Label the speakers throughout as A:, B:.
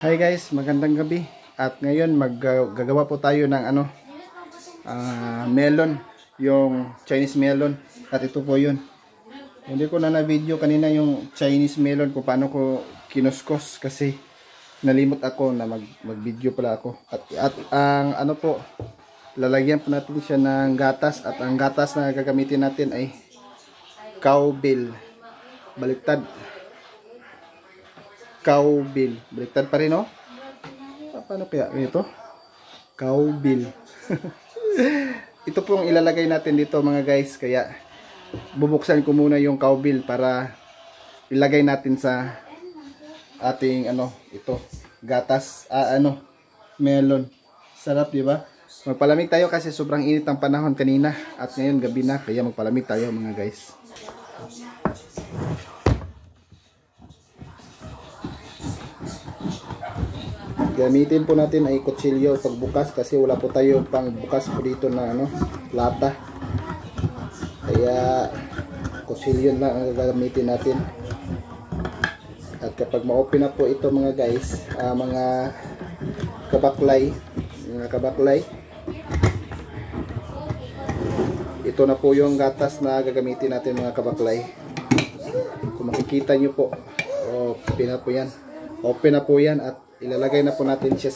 A: Hi guys, magandang gabi. At ngayon maggagawa po tayo ng melon, yung Chinese melon. At ito po 'yun. Hindi ko na video kanina yung Chinese melon kung paano ko kinuskos kasi nalimot ako na mag-video pala ako. At ang lalagyan po natin siya ng gatas at ang gatas na gagamitin natin ay cowbell. Baliktad. Cowbell. Baliktad pa rin, no? Paano kaya ito? Cowbell. Ito pong ilalagay natin dito mga guys. Kaya bubuksan ko muna yung cowbell para ilagay natin sa ating ito, gatas, melon. Sarap, di ba? Magpalamig tayo kasi sobrang init ang panahon kanina at ngayon gabi na, kaya magpalamig tayo mga guys. Gamitin po natin ay kutsilyo pagbukas kasi wala po tayo pang bukas po dito na lata. Kaya kutsilyo lang ang gagamitin natin. At kapag ma-open na po ito mga guys, mga kabaklay, ito na po yung gatas na gagamitin natin mga kabaklay. Kung makikita nyo po, open na po yan. Open na po yan at ilalagay na po natin siya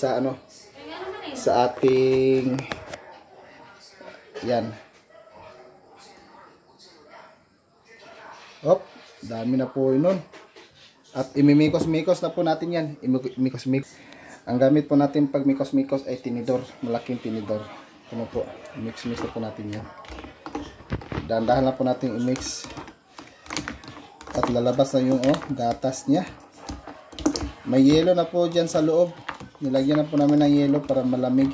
A: sa ating yan. Dami na po yun nun. At imimikos-mikos na po natin yan. Imikos-mikos. Ang gamit po natin pag mikos-mikos ay tinidor. Malaking tinidor. Mix-mix na po natin yan. Dahan-dahan lang po natin i-mix. At lalabas na yung gatas niya. May yelo na po dyan sa loob. Nilagyan na po namin ng yelo para malamig.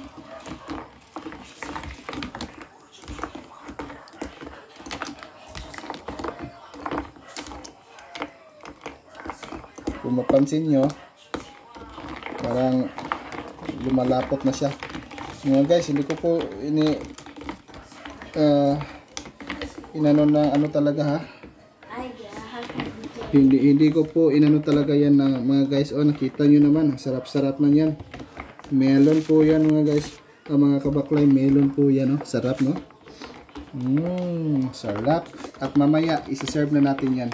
A: Kung mapansin nyo, parang lumalapot na siya. Ngayon guys, hindi ko po inano na talaga ha. Hindi ko po inano talaga yan na mga guys. Nakita nyo naman, sarap-sarap na yan. Melon po yan mga guys. Mga kabaklay, melon po yan. Sarap, no? Sarap. At mamaya, isi-serve na natin yan.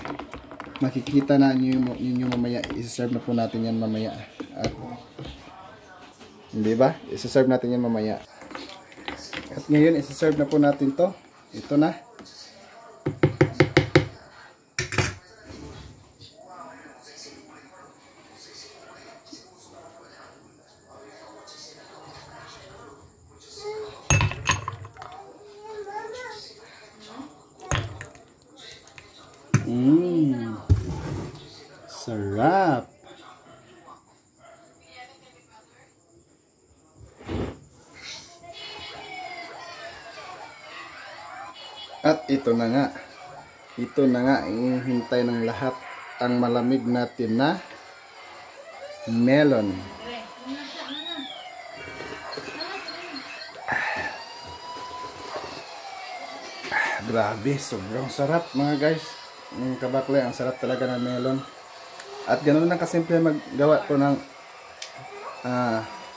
A: Makikita na nyo mamaya. Isi-serve na po natin yan mamaya. At, hindi ba? Isi-serve natin yan mamaya. At ngayon, isi-serve na po natin to. Ito na. Sarap. At ito na nga. Ito na nga, ihintay ng lahat ang malamig natin na melon. Grabe, sobrang sarap mga guys. Kabaklay, ang sarap talaga ng melon. At ganoon lang kasimple maggawa po ng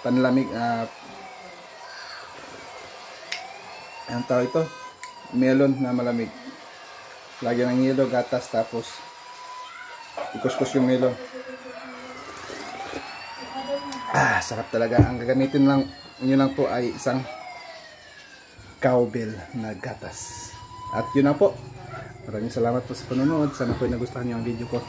A: panlamig. Ang tawag ito, melon na malamig. Lagyan ng yelo, gatas, tapos ikuskus yung melon. Sarap talaga. Ang gagamitin nyo lang po ay isang cowbell na gatas. At yun na po. Maraming salamat po sa panonood. Sana po nagustuhan niyo ang video ko.